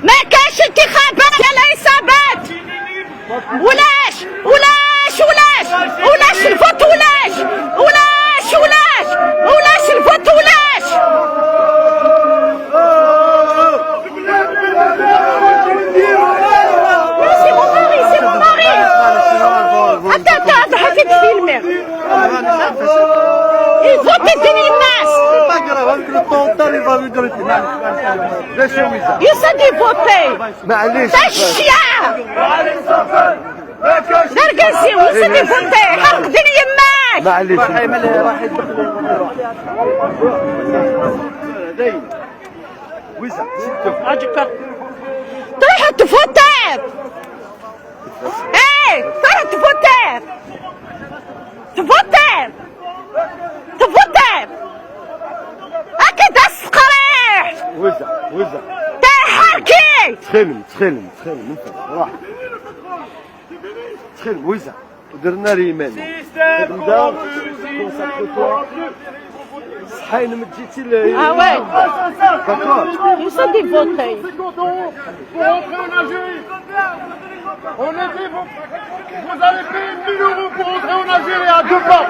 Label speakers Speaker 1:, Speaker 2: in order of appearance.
Speaker 1: ما كاش انتخابات على اصابات. ولاش الفوت ولاش الفوت ولاش. سي مون ماري حتى حكيت فيلمي الفوت الدنيا الناس يصدي فوتي
Speaker 2: معليش
Speaker 1: تشيا نرقسي ويصدي فوتي حرق دنيا الناس.
Speaker 2: معليش
Speaker 3: راح يدخل
Speaker 2: ويزا
Speaker 1: تروحوا تفوتر. تروحوا تفوتر اكيد الصقريح
Speaker 2: ويزا
Speaker 1: تحركي
Speaker 2: تخلم راح تخلم ويزا درنا ريمان نبدا كونساكرو صحينا ما تجيتي
Speaker 1: وي
Speaker 2: داكور
Speaker 1: يصدي فوتي.
Speaker 3: On est dit, vous allez payer 1000 € pour rentrer en Algérie à 2 pas.